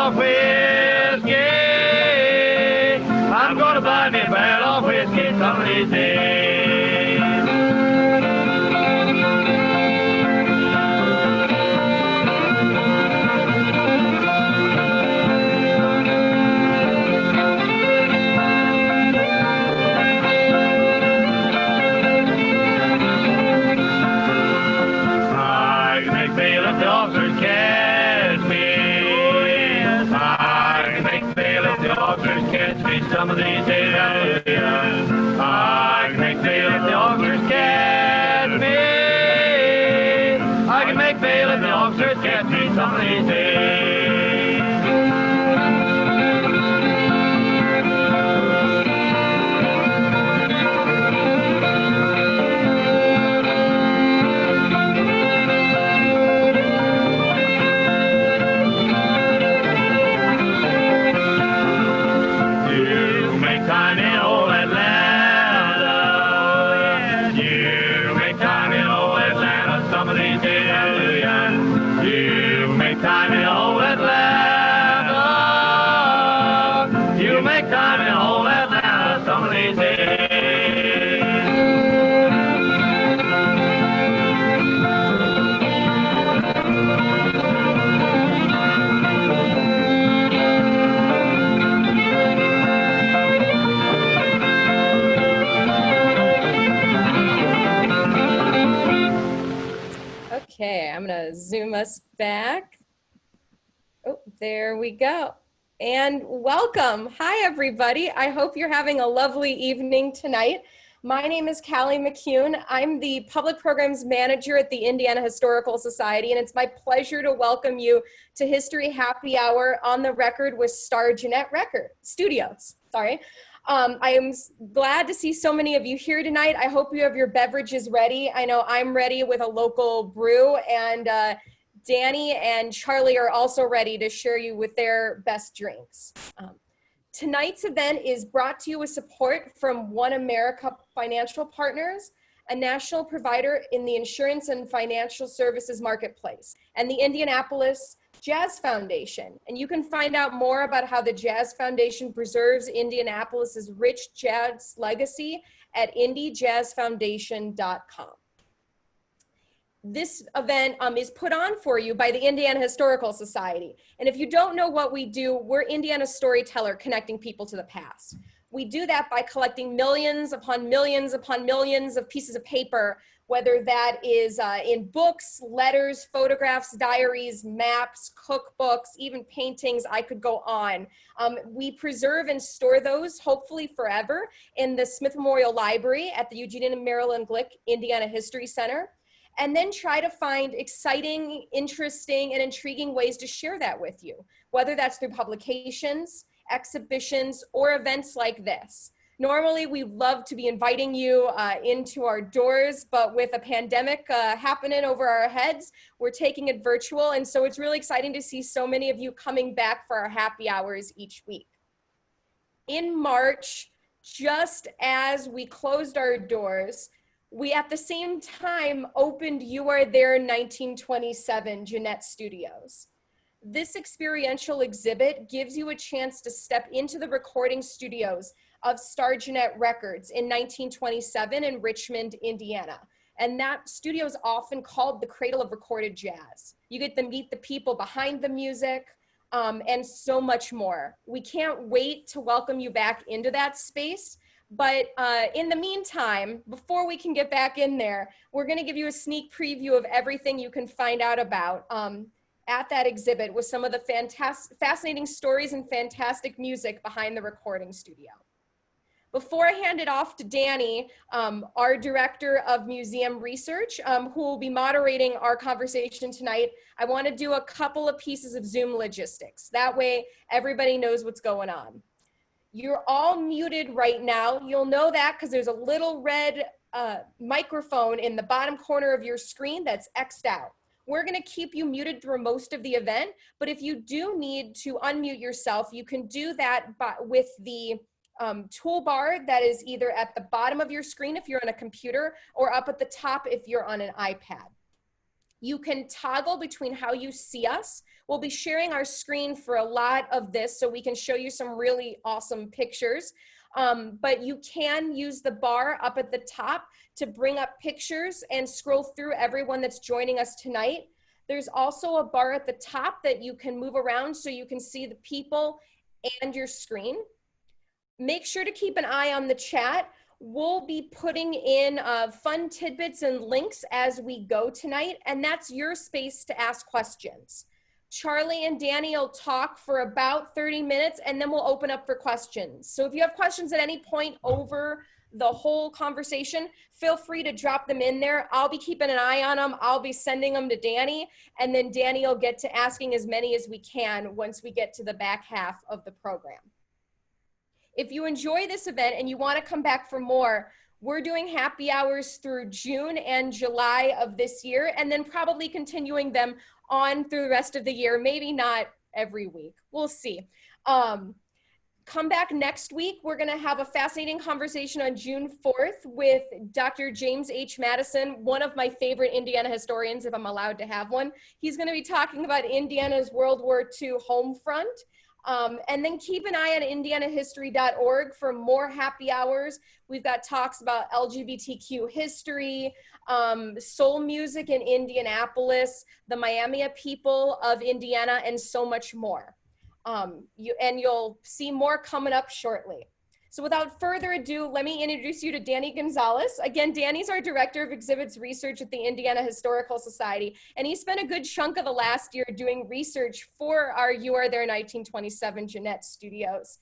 of whiskey. I'm gonna buy me a barrel of whiskey some of these days. I can make bail if the officers catch me. I can make bail if the officers catch me some of these days. I can make bail if the officers catch me. I can make bail if the officers catch me some of these days. You make time in old Atlanta. You make time in old Atlanta some of these days. You make time in old Atlanta. You make time in old Atlanta some of these days. Okay, I'm gonna zoom us back. Oh, there we go. And welcome. Hi, everybody. I hope you're having a lovely evening tonight. My name is Callie McCune. I'm the Public Programs Manager at the Indiana Historical Society, and it's my pleasure to welcome you to History Happy Hour on the record with Star Jeanette Studios. Sorry. I am glad to see so many of you here tonight. I hope you have your beverages ready. I know I'm ready with a local brew, and Danny and Charlie are also ready to share you with their best drinks. Tonight's event is brought to you with support from One America Financial Partners, a national provider in the insurance and financial services marketplace, and the Indianapolis Jazz Foundation. And you can find out more about how the Jazz Foundation preserves Indianapolis's rich jazz legacy at indyjazzfoundation.com. This event is put on for you by the Indiana Historical Society. And if you don't know what we do, we're Indiana Storyteller, connecting people to the past. We do that by collecting millions upon millions upon millions of pieces of paper, whether that is in books, letters, photographs, diaries, maps, cookbooks, even paintings. I could go on. We preserve and store those, hopefully forever, in the Smith Memorial Library at the Eugene and Marilyn Glick Indiana History Center, and then try to find exciting, interesting, and intriguing ways to share that with you, whether that's through publications, exhibitions, or events like this. Normally, we'd love to be inviting you into our doors, but with a pandemic happening over our heads, we're taking it virtual. And so it's really exciting to see so many of you coming back for our happy hours each week. In March, just as we closed our doors, we at the same time opened You Are There 1927 Jeanette Studios. This experiential exhibit gives you a chance to step into the recording studios of Star Jeanette Records in 1927 in Richmond, Indiana. And that studio is often called the cradle of recorded jazz. You get to meet the people behind the music and so much more. We can't wait to welcome you back into that space. But in the meantime, before we can get back in there, we're gonna give you a sneak preview of everything you can find out about at that exhibit with some of the fascinating stories and fantastic music behind the recording studio. Before I hand it off to Danny, our Director of Museum Research, who will be moderating our conversation tonight, I want to do a couple of pieces of Zoom logistics. That way, everybody knows what's going on. You're all muted right now. You'll know that because there's a little red microphone in the bottom corner of your screen that's X'd out. We're going to keep you muted through most of the event, but if you do need to unmute yourself, you can do that with the toolbar that is either at the bottom of your screen if you're on a computer or up at the top if you're on an iPad. You can toggle between how you see us. We'll be sharing our screen for a lot of this so we can show you some really awesome pictures. But you can use the bar up at the top to bring up pictures and scroll through everyone that's joining us tonight. There's also a bar at the top that you can move around so you can see the people and your screen. Make sure to keep an eye on the chat. We'll be putting in fun tidbits and links as we go tonight, and that's your space to ask questions. Charlie and Danny will talk for about 30 minutes, and then we'll open up for questions. So if you have questions at any point over the whole conversation, feel free to drop them in there. I'll be keeping an eye on them. I'll be sending them to Danny, and then Danny will get to asking as many as we can once we get to the back half of the program. If you enjoy this event and you want to come back for more, we're doing happy hours through June and July of this year, and then probably continuing them on through the rest of the year, maybe not every week. We'll see. Come back next week. We're going to have a fascinating conversation on June 4th with Dr. James H. Madison, one of my favorite Indiana historians, if I'm allowed to have one. He's going to be talking about Indiana's World War II home front. And then keep an eye on indianahistory.org for more happy hours. We've got talks about LGBTQ history, soul music in Indianapolis, the Miami people of Indiana, and so much more. You'll see more coming up shortly. So without further ado, let me introduce you to Danny Gonzalez. Again, Danny's our Director of Exhibits Research at the Indiana Historical Society, and he spent a good chunk of the last year doing research for our You Are There 1927 Jeannette Studios.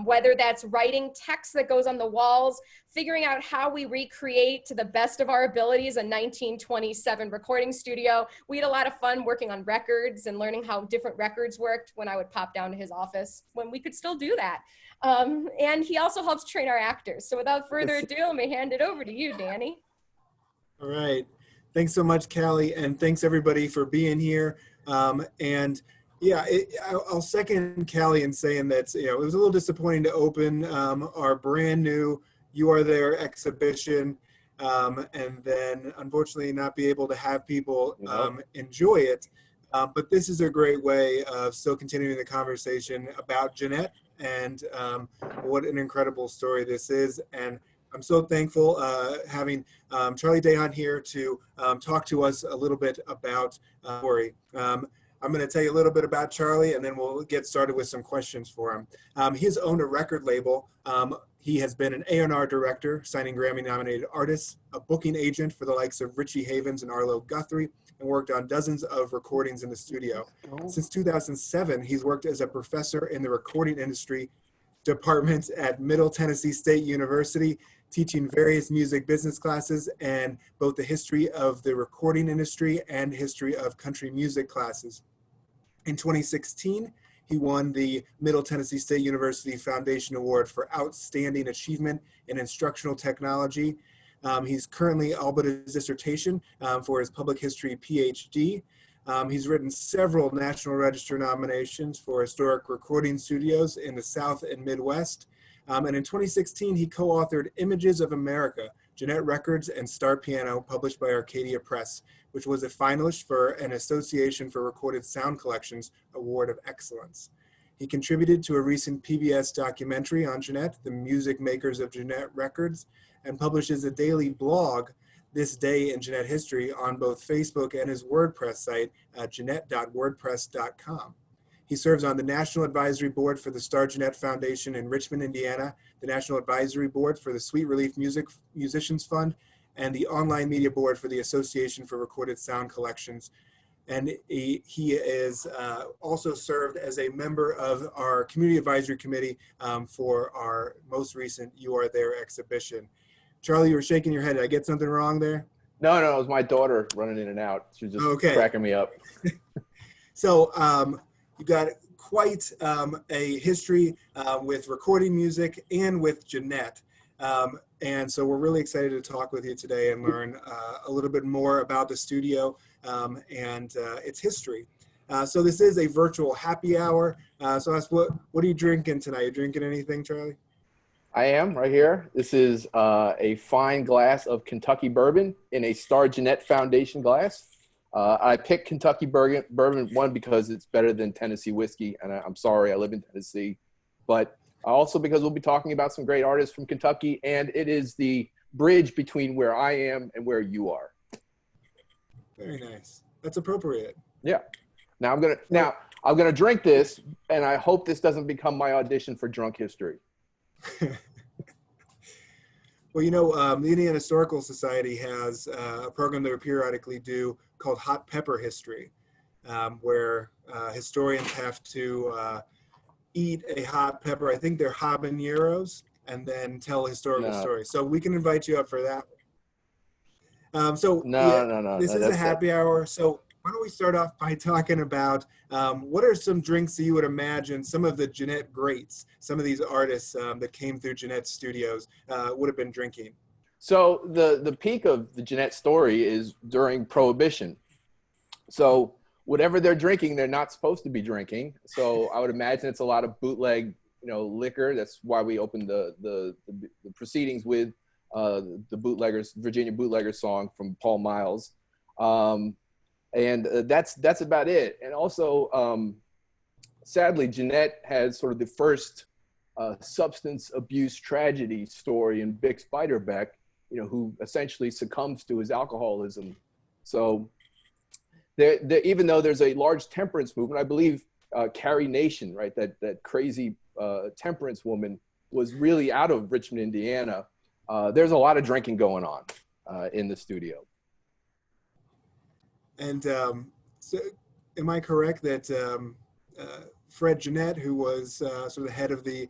Whether that's writing text that goes on the walls, figuring out how we recreate to the best of our abilities a 1927 recording studio. We had a lot of fun working on records and learning how different records worked when I would pop down to his office when we could still do that. And he also helps train our actors. So without further ado, let me hand it over to you, Danny. All right. Thanks so much, Callie, and thanks everybody for being here. Yeah, I'll second Callie in saying that it was a little disappointing to open our brand new You Are There exhibition, and then unfortunately not be able to have people enjoy it. But this is a great way of still continuing the conversation about Jeannette and what an incredible story this is. And I'm so thankful having Charlie Dahan here to talk to us a little bit about story. I'm going to tell you a little bit about Charlie, and then we'll get started with some questions for him. He has owned a record label. He has been an A&R director, signing Grammy-nominated artists, a booking agent for the likes of Richie Havens and Arlo Guthrie, and worked on dozens of recordings in the studio. Since 2007, he's worked as a professor in the recording industry department at Middle Tennessee State University, teaching various music business classes and both the history of the recording industry and history of country music classes. In 2016, he won the Middle Tennessee State University Foundation Award for Outstanding Achievement in Instructional Technology. He's currently all but his dissertation for his public history PhD. He's written several National Register nominations for historic recording studios in the South and Midwest. And in 2016, he co-authored Images of America, Jeannette Records and Star Piano, published by Arcadia Press, which was a finalist for an Association for Recorded Sound Collections Award of Excellence. He contributed to a recent PBS documentary on Jeannette, The Music Makers of Jeannette Records, and publishes a daily blog, This Day in Jeannette History, on both Facebook and his WordPress site at jeannette.wordpress.com. He serves on the National Advisory Board for the Star Jeannette Foundation in Richmond, Indiana, the National Advisory Board for the Sweet Relief Musicians Fund, and the Online Media Board for the Association for Recorded Sound Collections. And he is also served as a member of our Community Advisory Committee for our most recent You Are There exhibition. Charlie, you were shaking your head. Did I get something wrong there? No, it was my daughter running in and out. She was just cracking me up. So you got quite a history with recording music and with Jeannette. And so we're really excited to talk with you today and learn a little bit more about the studio and its history. So this is a virtual happy hour. So that's what are you drinking tonight? You drinking anything, Charlie? I am right here. This is a fine glass of Kentucky bourbon in a Star Jeannette Foundation glass. I picked Kentucky bourbon, one, because it's better than Tennessee whiskey, and I'm sorry, I live in Tennessee, but also because we'll be talking about some great artists from Kentucky, and it is the bridge between where I am and where you are. Very nice. That's appropriate. Yeah. Now I'm gonna drink this, and I hope this doesn't become my audition for Drunk History. Well, the Indiana Historical Society has a program that we periodically do called Hot Pepper History, where historians have to eat a hot pepper. I think they're habaneros, and then tell historical stories. So we can invite you up for that. No. This is a happy hour. So why don't we start off by talking about what are some drinks that you would imagine some of the Jeanette greats, some of these artists that came through Jeanette's studios would have been drinking? So the peak of the Jeanette story is during Prohibition. So whatever they're drinking, they're not supposed to be drinking. So I would imagine it's a lot of bootleg, liquor. That's why we opened the proceedings with the Virginia Bootleggers song from Paul Miles. And that's about it. And also, sadly, Jeanette has sort of the first substance abuse tragedy story in Bix Beiderbecke, who essentially succumbs to his alcoholism. So even though there's a large temperance movement, I believe Carrie Nation, right, that crazy temperance woman, was really out of Richmond, Indiana. There's a lot of drinking going on in the studio. And so am I correct that Fred Jeanette, who was sort of the head of the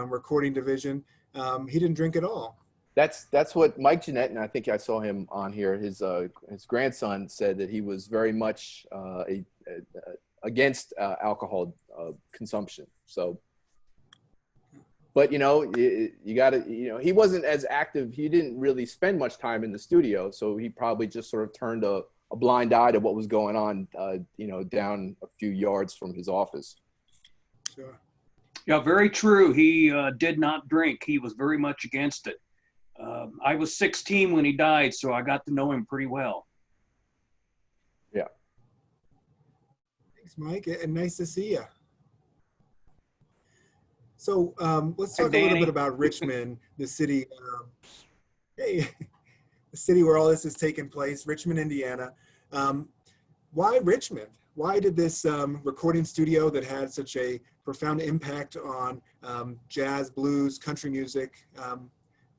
recording division, he didn't drink at all? That's what Mike Jeanette, and I think I saw him on here, his grandson, said that he was very much against alcohol consumption. So, but you gotta, he wasn't as active. He didn't really spend much time in the studio, so he probably just sort of turned a blind eye to what was going on, down a few yards from his office. Sure. Yeah, very true. He did not drink. He was very much against it. I was 16 when he died, so I got to know him pretty well. Yeah. Thanks, Mike, and nice to see you. So let's talk a little bit about Richmond, the city. The city where all this is taking place, Richmond, Indiana. Why Richmond? Why did this recording studio that had such a profound impact on jazz, blues, country music,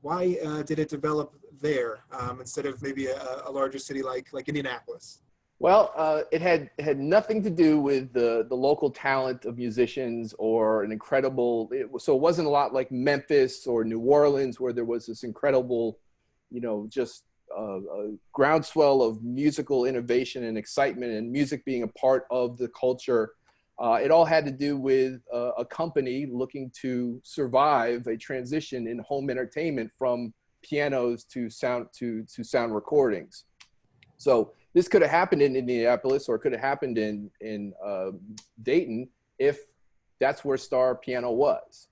why did it develop there instead of maybe a larger city like Indianapolis? Well, it had nothing to do with the local talent of musicians or an incredible. So it wasn't a lot like Memphis or New Orleans, where there was this incredible, just a groundswell of musical innovation and excitement, and music being a part of the culture. It all had to do with a company looking to survive a transition in home entertainment from pianos to sound recordings. So this could have happened in Indianapolis, or it could have happened in Dayton, if that's where Star Piano was.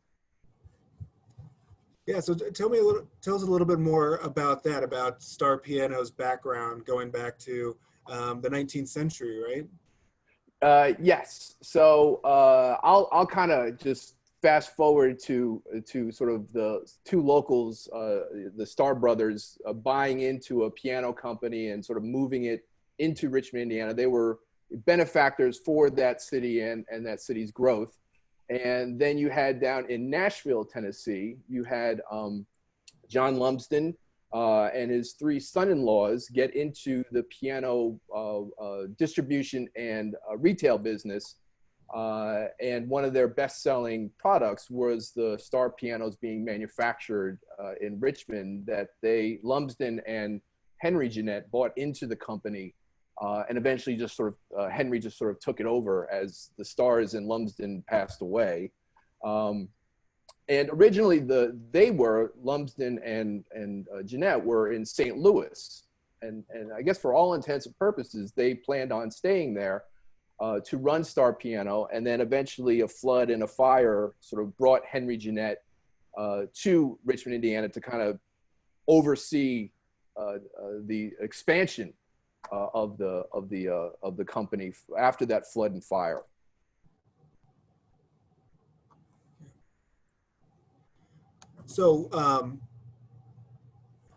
Yeah, so tell us a little bit more about that, about Star Piano's background going back to the 19th century, right? Yes. So I'll kind of just fast forward to sort of the two locals, the Star brothers, buying into a piano company and sort of moving it into Richmond, Indiana. They were benefactors for that city and that city's growth. And then you had down in Nashville, Tennessee, you had John Lumsden and his three son-in-laws get into the piano distribution and retail business. And one of their best-selling products was the Star pianos being manufactured in Richmond that Lumsden and Henry Jeanette bought into the company. And eventually just sort of, Henry just sort of took it over as the Stars and Lumsden passed away. And originally Lumsden and Jeanette were in St. Louis. And I guess for all intents and purposes, they planned on staying there to run Star Piano. And then eventually a flood and a fire sort of brought Henry Jeanette to Richmond, Indiana to kind of oversee the expansion of the company after that flood and fire. So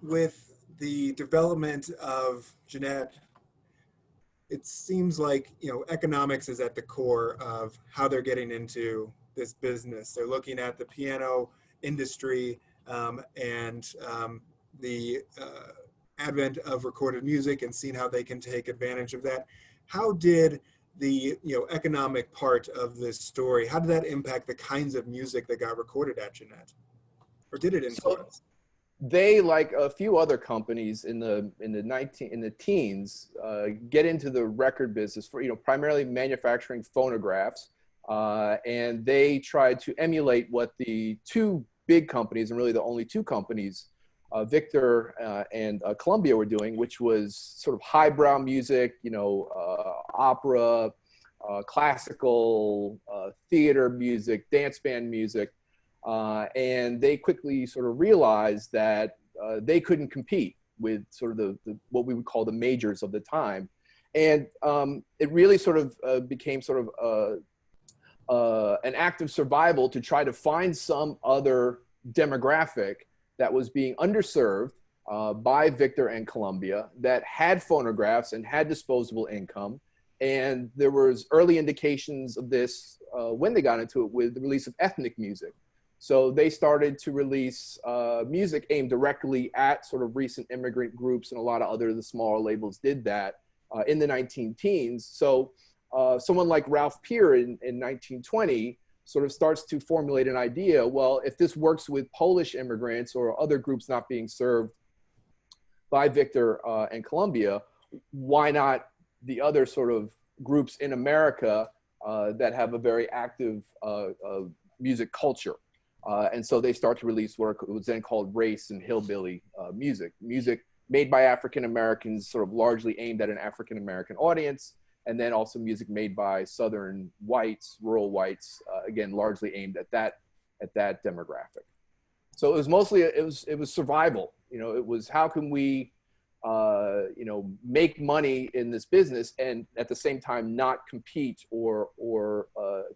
with the development of Jeanette, it seems like, you know, economics is at the core of how they're getting into this business. They're looking at the piano industry and the advent of recorded music and seeing how they can take advantage of that. How did the, you know, economic part of this story, how did that impact the kinds of music that got recorded at Jeanette? Or did it influence? They, like a few other companies in the teens, get into the record business for, you know, primarily manufacturing phonographs, and they tried to emulate what the two big companies, and really the only two companies, Victor and Columbia, were doing, which was sort of highbrow music, you know, opera, classical, theater music, dance band music. And they quickly sort of realized that they couldn't compete with sort of the what we would call the majors of the time. And it really sort of became sort of an act of survival to try to find some other demographic that was being underserved by Victor and Columbia, that had phonographs and had disposable income. And there was early indications of this when they got into it with the release of ethnic music. So they started to release music aimed directly at sort of recent immigrant groups, and a lot of other the smaller labels did that in the 19-teens. So someone like Ralph Peer in 1920 sort of starts to formulate an idea, well, if this works with Polish immigrants or other groups not being served by Victor and Columbia, why not the other sort of groups in America that have a very active music culture? And so they start to release what was then called race and hillbilly music made by African Americans, sort of largely aimed at an African American audience, and then also music made by Southern whites, rural whites, again largely aimed at that demographic. So it was mostly it was survival. You know, it was how can we you know, make money in this business and at the same time not compete or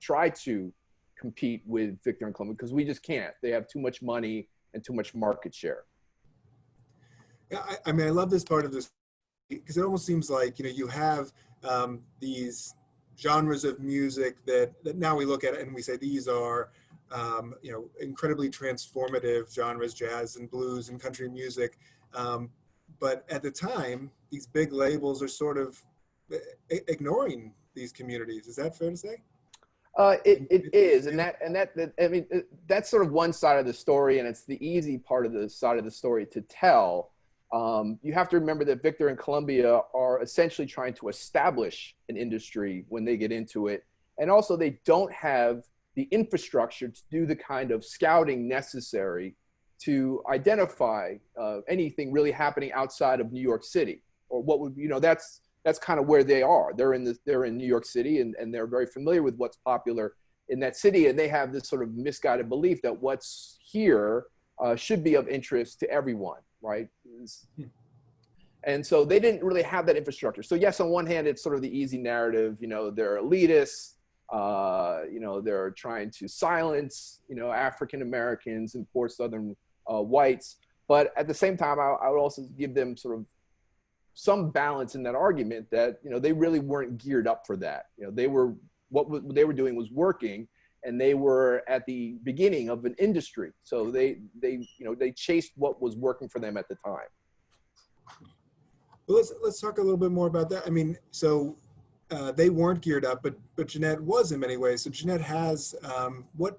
try to compete with Victor and Columbia, because we just can't. They have too much money and too much market share. Yeah, I mean, I love this part of this because it almost seems like, you know, you have these genres of music that now we look at it and we say these are, you know, incredibly transformative genres, jazz and blues and country music. But at the time, these big labels are sort of ignoring these communities. Is that fair to say? It is, and that I mean, that's sort of one side of the story, and it's the easy part of the side of the story to tell. You have to remember that Victor and Columbia are essentially trying to establish an industry when they get into it, and also they don't have the infrastructure to do the kind of scouting necessary to identify anything really happening outside of New York City, or what would, you know, that's kind of where they are. They're in New York City, and they're very familiar with what's popular in that city, and they have this sort of misguided belief that what's here should be of interest to everyone, right? And so they didn't really have that infrastructure. So yes, on one hand, it's sort of the easy narrative, you know, they're elitists, you know, they're trying to silence, you know, African Americans and poor Southern whites. But at the same time, I would also give them sort of some balance in that argument that, you know, they really weren't geared up for that. You know, they were, what they were doing was working, and they were at the beginning of an industry. So they you know, they chased what was working for them at the time. Well, let's talk a little bit more about that. I mean, so they weren't geared up, but Jeanette was in many ways. So Jeanette has, what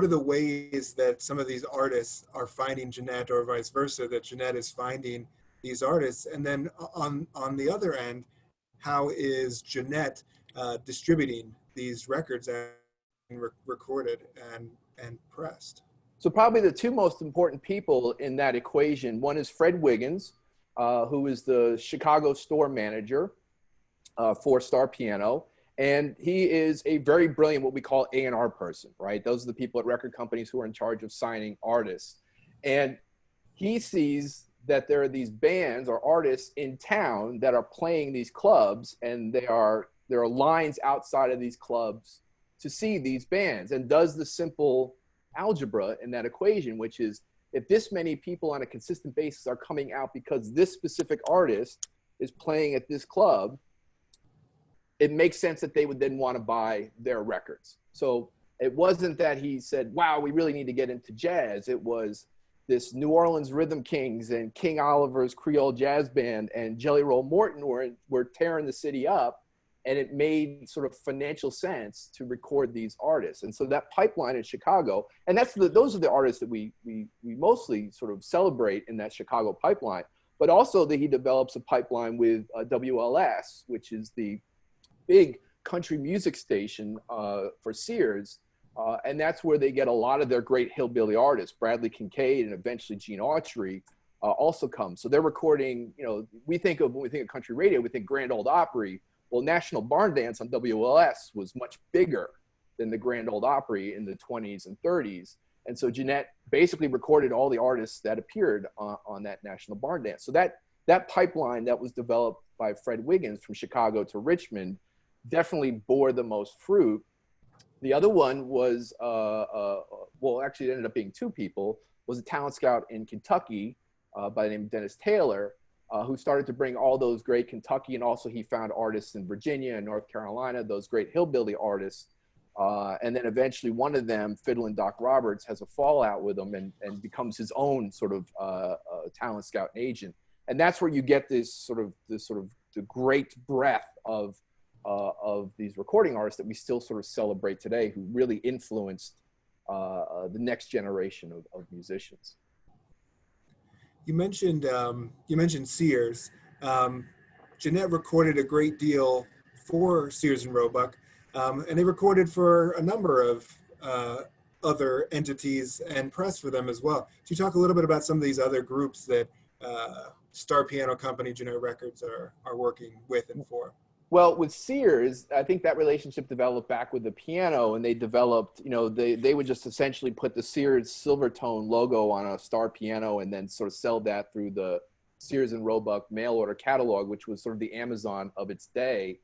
are the ways that some of these artists are finding Jeanette, or vice versa, that Jeanette is finding these artists? And then on the other end, how is Jeanette distributing these records and recorded and pressed? So probably the two most important people in that equation, one is Fred Wiggins, who is the Chicago store manager for Star Piano. And he is a very brilliant, what we call A&R person, right? Those are the people at record companies who are in charge of signing artists. And he sees that there are these bands or artists in town that are playing these clubs, and there are lines outside of these clubs to see these bands, and does the simple algebra in that equation, which is if this many people on a consistent basis are coming out because this specific artist is playing at this club, it makes sense that they would then want to buy their records. So it wasn't that he said, wow, we really need to get into jazz. It was this New Orleans Rhythm Kings and King Oliver's Creole Jazz Band and Jelly Roll Morton were tearing the city up, and it made sort of financial sense to record these artists. And so that pipeline in Chicago, and those are the artists that we mostly sort of celebrate in that Chicago pipeline, but also that he develops a pipeline with WLS, which is the big country music station for Sears. And that's where they get a lot of their great hillbilly artists. Bradley Kincaid and eventually Gene Autry also come. So they're recording, when we think of country radio, we think Grand Ole Opry. Well, National Barn Dance on WLS was much bigger than the Grand Ole Opry in the 20s and 30s. And so Jeanette basically recorded all the artists that appeared on that National Barn Dance. So that pipeline that was developed by Fred Wiggins from Chicago to Richmond definitely bore the most fruit. The other one was, actually it ended up being two people, was a talent scout in Kentucky by the name of Dennis Taylor, who started to bring all those great Kentucky, and also he found artists in Virginia and North Carolina, those great hillbilly artists. And then eventually one of them, Fiddlin' Doc Roberts, has a fallout with him and becomes his own sort of talent scout and agent. And that's where you get this the great breadth of these recording artists that we still sort of celebrate today, who really influenced the next generation of musicians. You mentioned Sears. Jeanette recorded a great deal for Sears and Roebuck, and they recorded for a number of other entities and press for them as well. Could you talk a little bit about some of these other groups that Star Piano Company, Jeanette Records are working with and for? Well, with Sears, I think that relationship developed back with the piano, and they developed, they would just essentially put the Sears Silvertone logo on a Star piano and then sort of sell that through the Sears and Roebuck mail order catalog, which was sort of the Amazon of its day.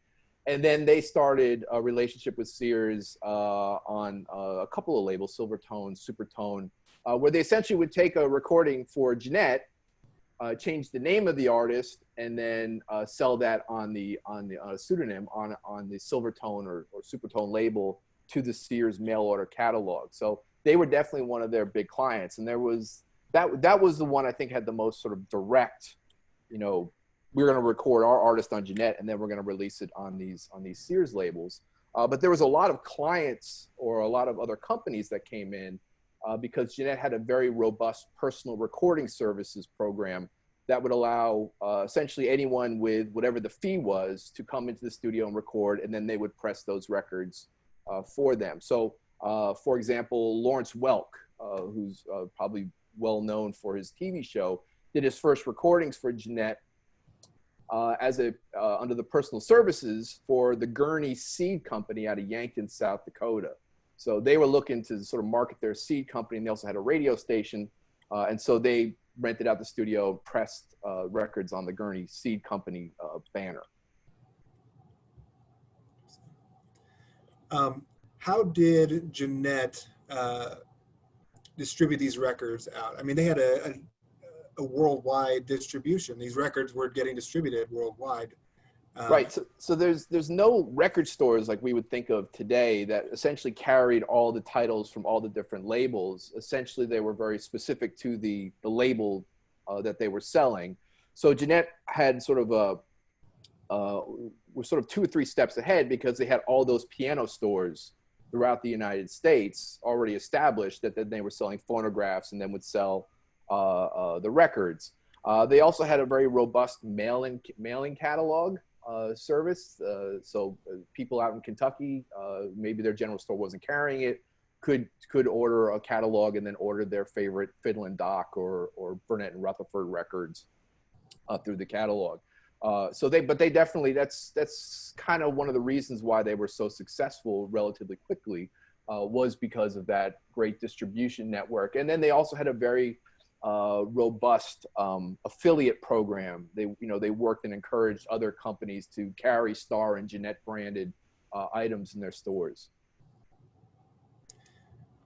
And then they started a relationship with Sears on a couple of labels, Silvertone, Supertone, where they essentially would take a recording for Jeanette, change the name of the artist, and then sell that on a pseudonym on the Silvertone or Supertone label to the Sears mail order catalog. So they were definitely one of their big clients, and that was the one I think had the most sort of direct, we're going to record our artist on Jeanette, and then we're going to release it on these Sears labels. But there was a lot of clients or a lot of other companies that came in because Jeanette had a very robust personal recording services program that would allow essentially anyone with whatever the fee was to come into the studio and record, and then they would press those records for them. So, for example, Lawrence Welk, who's probably well known for his TV show, did his first recordings for Jeanette under the personal services for the Gurney Seed Company out of Yankton, South Dakota. So they were looking to sort of market their seed company, and they also had a radio station. And so they rented out the studio, pressed records on the Gurney Seed Company banner. How did Jeanette distribute these records out? I mean, they had a worldwide distribution. These records were getting distributed worldwide. Right. So there's no record stores like we would think of today that essentially carried all the titles from all the different labels. Essentially, they were very specific to the label that they were selling. So Jeanette had sort of were sort of 2 or 3 steps ahead because they had all those piano stores throughout the United States already established that then they were selling phonographs and then would sell the records. They also had a very robust mailing catalog service. So people out in Kentucky, maybe their general store wasn't carrying it, could order a catalog and then order their favorite Fiddlin' Doc or Burnett and Rutherford records through the catalog. But they definitely, that's kind of one of the reasons why they were so successful relatively quickly, was because of that great distribution network. And then they also had a very robust affiliate program. They worked and encouraged other companies to carry Star and Jeanette branded items in their stores.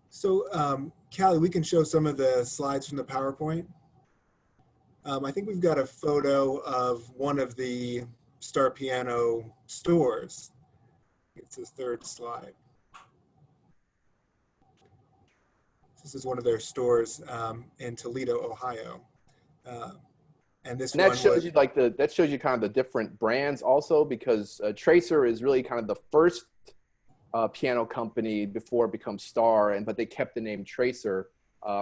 So, Callie, we can show some of the slides from the PowerPoint. I think we've got a photo of one of the Star Piano stores. It's the third slide. This is one of their stores in Toledo, Ohio. And this And that one shows was, you that shows you kind of the different brands also, because Tracer is really kind of the first piano company before it becomes Star, but they kept the name Tracer.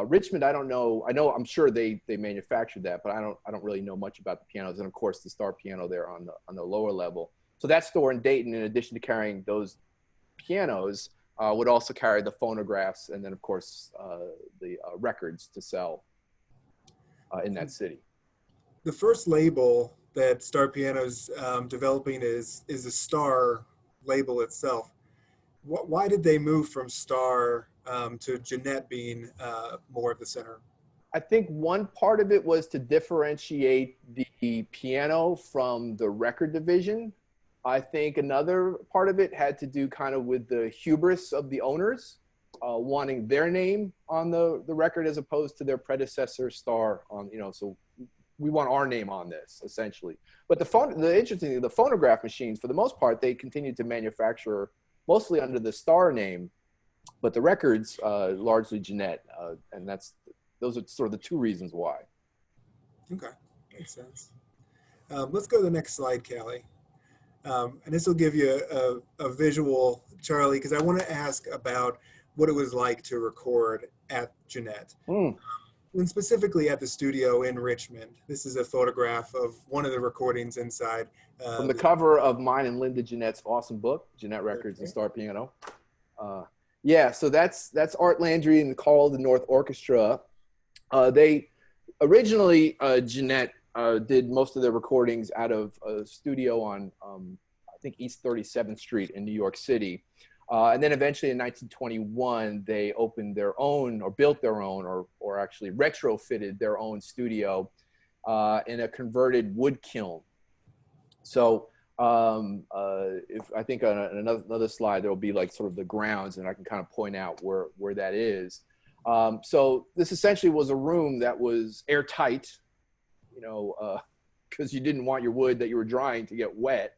Richmond, I don't know. I'm sure they manufactured that, but I don't really know much about the pianos. And of course, the Star piano there on the lower level. So that store in Dayton, in addition to carrying those pianos, would also carry the phonographs and then of course the records to sell in that city. the first label that Star Piano's developing is a Star label itself. Why did they move from Star to Jeanette being more of the center? I think one part of it was to differentiate the piano from the record division. I think another part of it had to do kind of with the hubris of the owners, wanting their name on the record as opposed to their predecessor Star on, so we want our name on this essentially. But the interesting thing, the phonograph machines, for the most part, they continued to manufacture mostly under the Star name, but the records largely Jeanette, and those are sort of the two reasons why. Okay, makes sense. Let's go to the next slide, Callie. And this will give you a visual, Charlie, because I want to ask about what it was like to record at Jeanette. And specifically at the studio in Richmond. This is a photograph of one of the recordings inside. From the cover of mine and Linda Jeanette's awesome book, Jeanette Records and Star Piano. Yeah, so that's Art Landry and the Carl the North Orchestra. They originally, Jeanette did most of their recordings out of a studio on, I think, East 37th Street in New York City. And then eventually in 1921, they opened their own, or built their own, or actually retrofitted their own studio in a converted wood kiln. So if I think on another slide, there will be like sort of the grounds, and I can kind of point out where that is. So this essentially was a room that was airtight, because you didn't want your wood that you were drying to get wet.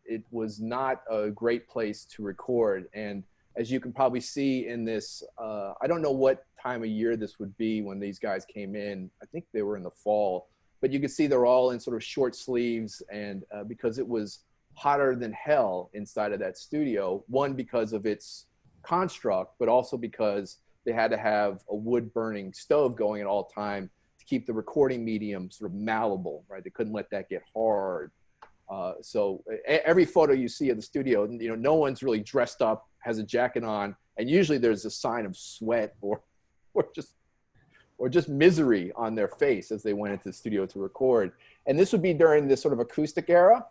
It was not a great place to record. And as you can probably see in this, I don't know what time of year this would be when these guys came in. I think they were in the fall, but you can see they're all in sort of short sleeves. And because it was hotter than hell inside of that studio, one, because of its construct, but also because they had to have a wood burning stove going at all time to keep the recording medium sort of malleable, right? They couldn't let that get hard. So every photo you see of the studio, no one's really dressed up, has a jacket on, and usually there's a sign of sweat or just misery on their face as they went into the studio to record. And this would be during this sort of acoustic era.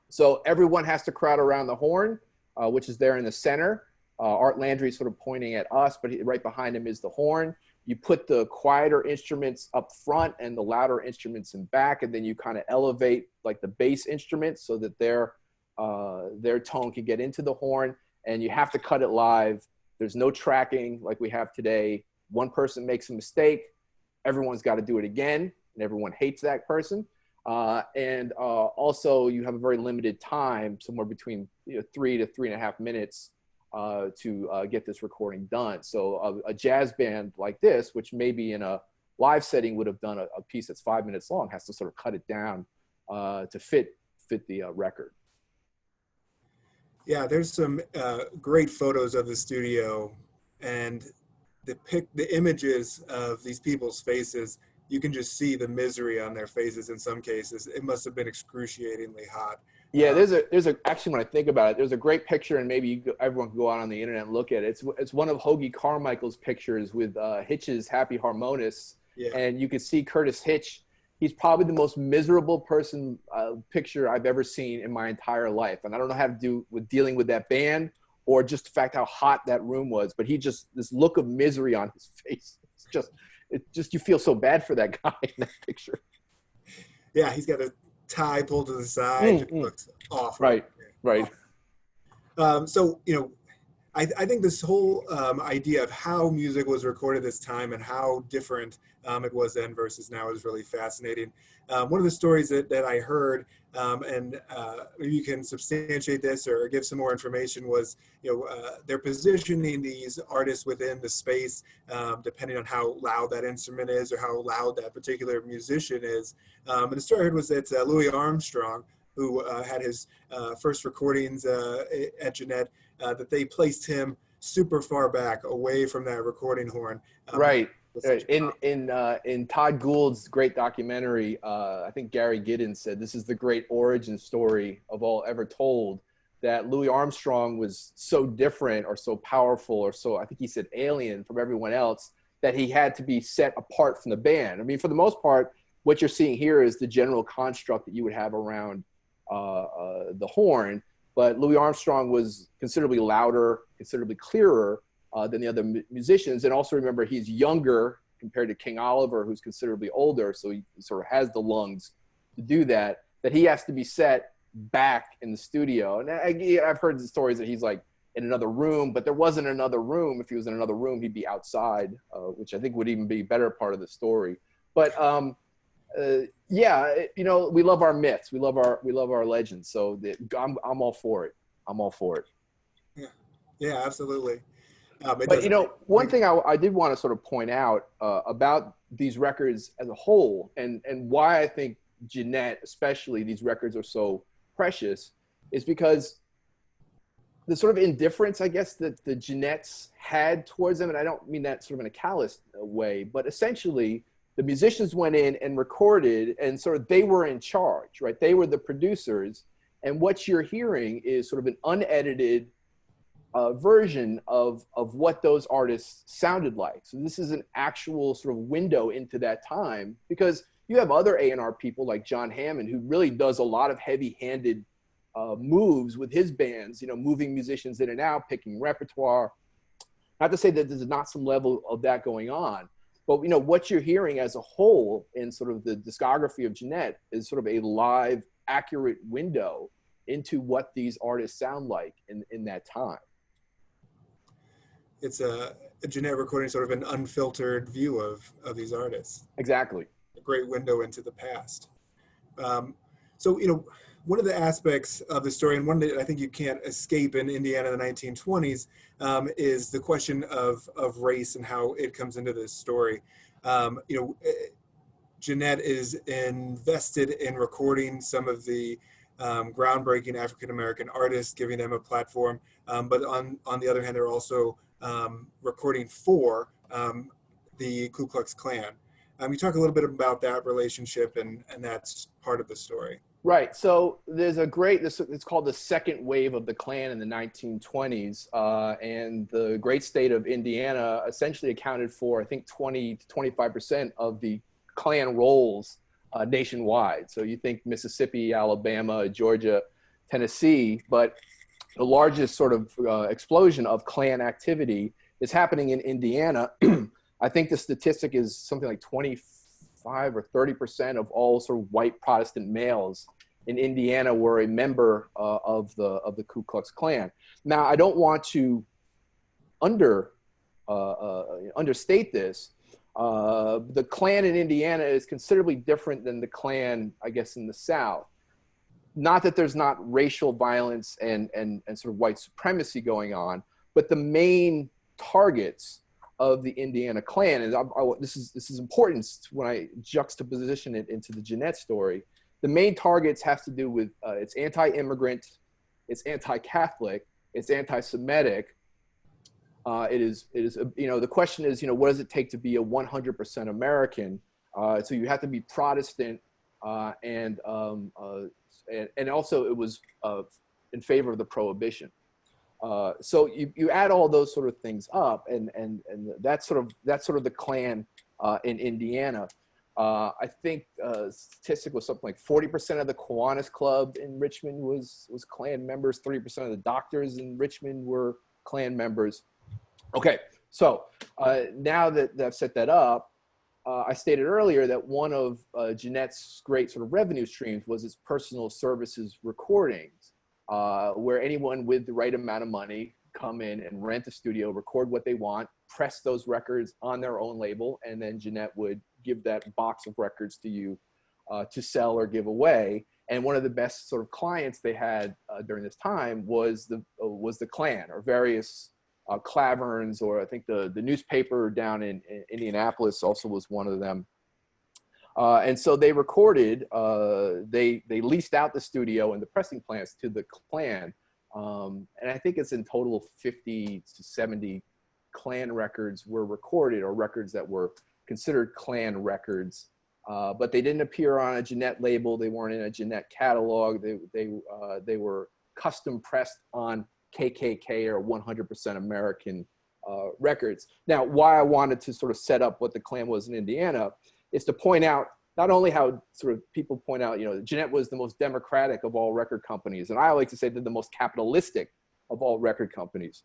So everyone has to crowd around the horn, which is there in the center. Art Landry sort of pointing at us, but right behind him is the horn. You put the quieter instruments up front and the louder instruments in back, and then you kind of elevate like the bass instruments so that their tone can get into the horn, and you have to cut it live. There's no tracking like we have today. One person makes a mistake, everyone's got to do it again, and everyone hates that person. Also you have a very limited time, somewhere between 3 to 3.5 minutes to get this recording done. So a jazz band like this, which maybe in a live setting would have done a piece that's 5 minutes long, has to sort of cut it down to fit the record. Yeah, there's some great photos of the studio, and the images of these people's faces. You can just see the misery on their faces in some cases. It must have been excruciatingly hot. Yeah, actually, when I think about it, there's a great picture, and maybe everyone can go out on the internet and look at it. It's one of Hoagy Carmichael's pictures with Hitch's Happy Harmonious. Yeah. And you can see Curtis Hitch. He's probably the most miserable picture I've ever seen in my entire life. And I don't know how to do with dealing with that band or just the fact how hot that room was, but this look of misery on his face. It's just you feel so bad for that guy in that picture. Yeah, he's got a tie pulled to the side. It looks awful. Right. So, I think this whole idea of how music was recorded this time and how different it was then versus now is really fascinating. One of the stories that I heard, and maybe you can substantiate this or give some more information, was they're positioning these artists within the space depending on how loud that instrument is or how loud that particular musician is. And the story I heard was that Louis Armstrong, who had his first recordings at Jeanette, that they placed him super far back away from that recording horn. Right. In Todd Gould's great documentary, I think Gary Giddens said this is the great origin story of all ever told, that Louis Armstrong was so different or so powerful or so, I think he said, alien from everyone else, that he had to be set apart from the band. I mean, for the most part, what you're seeing here is the general construct that you would have around the horn, but Louis Armstrong was considerably louder, considerably clearer than the other musicians. And also remember, he's younger compared to King Oliver, who's considerably older, so he sort of has the lungs to do that he has to be set back in the studio. And I've heard the stories that he's like in another room, but there wasn't another room. If he was in another room, he'd be outside, which I think would even be a better part of the story. But we love our myths, we love our legends. So I'm all for it. I'm all for it. Yeah, absolutely. But one thing I did want to sort of point out about these records as a whole, and why I think Jeanette, especially, these records are so precious, is because the sort of indifference, I guess, that the Jeanettes had towards them, and I don't mean that sort of in a callous way, but essentially the musicians went in and recorded, and sort of they were in charge, right? They were the producers, and what you're hearing is sort of an unedited version of what those artists sounded like. So this is an actual sort of window into that time, because you have other A&R people like John Hammond, who really does a lot of heavy-handed moves with his bands, moving musicians in and out, picking repertoire. Not to say that there's not some level of that going on, but what you're hearing as a whole in sort of the discography of Jeanette is sort of a live, accurate window into what these artists sound like in that time. It's a Jeanette recording, sort of an unfiltered view of these artists. Exactly. A great window into the past. So, one of the aspects of the story, and one that I think you can't escape in Indiana in the 1920s, is the question of race and how it comes into this story. Jeanette is invested in recording some of the groundbreaking African-American artists, giving them a platform. But on the other hand, they're also recording for the Ku Klux Klan. You talk a little bit about that relationship, and that's part of the story. Right. So there's it's called the second wave of the Klan in the 1920s. And the great state of Indiana essentially accounted for, I think, 20 to 25% of the Klan rolls nationwide. So you think Mississippi, Alabama, Georgia, Tennessee, but the largest sort of explosion of Klan activity is happening in Indiana. I think the statistic is something like 25 or 30% of all sort of white Protestant males in Indiana were a member of the Ku Klux Klan. Now, I don't want to understate this. The Klan in Indiana is considerably different than the Klan, I guess, in the South. Not that there's not racial violence and sort of white supremacy going on, but the main targets of the Indiana Klan, and this is important when I juxtaposition it into the Jeanette story. The main targets have to do with it's anti-immigrant, it's anti-Catholic, it's anti-Semitic. It is the question is, what does it take to be a 100% American? So you have to be Protestant, and also it was in favor of the Prohibition. So you add all those sort of things up, and that's sort of the Klan in Indiana. I think statistic was something like 40% of the Kiwanis Club in Richmond was Klan members. 30% of the doctors in Richmond were Klan members. Okay, so now that I've set that up, I stated earlier that one of Jeanette's great sort of revenue streams was its personal services recordings, where anyone with the right amount of money come in and rent a studio, record what they want, press those records on their own label, and then Jeanette would give that box of records to you to sell or give away. And one of the best sort of clients they had during this time was the Klan, or various Claverns, or I think the newspaper down in Indianapolis also was one of them. And so they recorded, they leased out the studio and the pressing plants to the Klan. And I think it's in total 50 to 70 Klan records were recorded, or records that were considered Klan records. But they didn't appear on a Jeanette label. They weren't in a Jeanette catalog. They were custom pressed on KKK or 100% American records. Now, why I wanted to sort of set up what the Klan was in Indiana is to point out not only how sort of people point out, Jeanette was the most democratic of all record companies, and I like to say they're the most capitalistic of all record companies.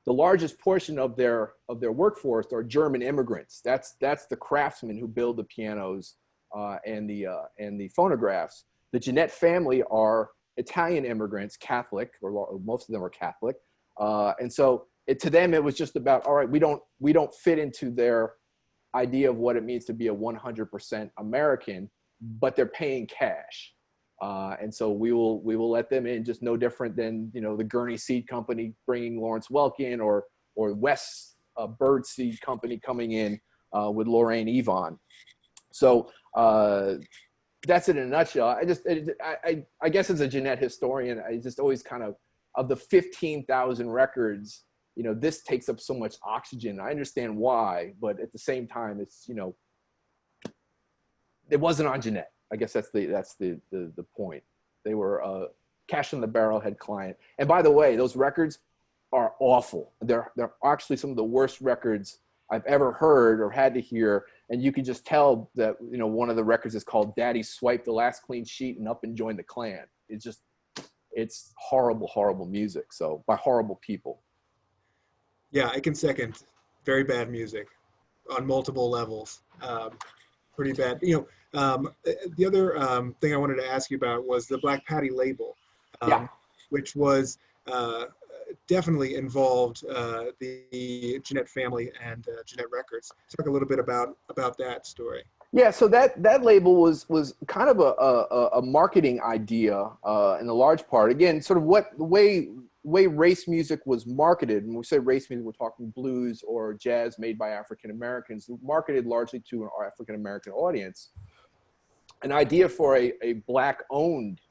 The largest portion of their workforce are German immigrants. That's the craftsmen who build the pianos and the phonographs. The Jeanette family are Italian immigrants, Catholic, or most of them are Catholic, and so to them it was just about, all right, we don't fit into their idea of what it means to be a 100% American, but they're paying cash, and so we will let them in, just no different than the Gurney Seed Company bringing Lawrence Welk in, or West Bird Seed Company coming in with Lorraine Yvonne. So that's it in a nutshell. I guess as a Jeanette historian, I just always kind of the 15,000 records, this takes up so much oxygen. I understand why, but at the same time, it's, it wasn't on Jeanette. I guess that's the point. They were a cash in the barrel head client. And by the way, those records are awful. They're actually some of the worst records I've ever heard or had to hear. And you can just tell that, one of the records is called Daddy Swiped the Last Clean Sheet and Up and Joined the Klan. It's horrible, horrible music. So by horrible people. Yeah, I can second. Very bad music on multiple levels. Pretty bad. The other thing I wanted to ask you about was the Black Patty label, which was definitely involved the Jeanette family and Jeanette Records. Talk a little bit about that story. Yeah, so that label was kind of a marketing idea in a large part. Again, sort of the way race music was marketed. When we say race music, we're talking blues or jazz made by African Americans, marketed largely to an African American audience. An idea for a Black-owned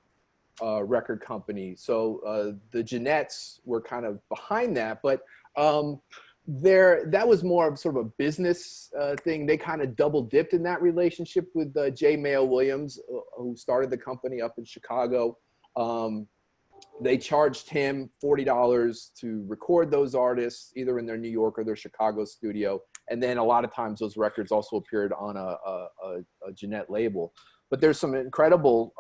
record company. So the Jeanettes were kind of behind that, but that was more of sort of a business thing. They kind of double dipped in that relationship with J. Mayo Williams, who started the company up in Chicago. They charged him $40 to record those artists, either in their New York or their Chicago studio. And then a lot of times those records also appeared on a Jeanette label. But there's some incredible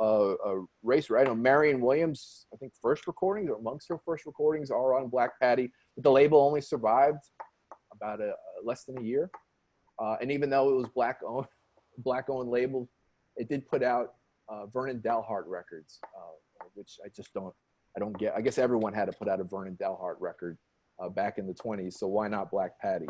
race, right? I know Marion Williams, I think first recordings, or amongst her first recordings, are on Black Patty. But the label only survived about less than a year. And even though it was black-owned label, it did put out Vernon Dalhart records, which I don't get. I guess everyone had to put out a Vernon Dalhart record back in the 20s. So why not Black Patty?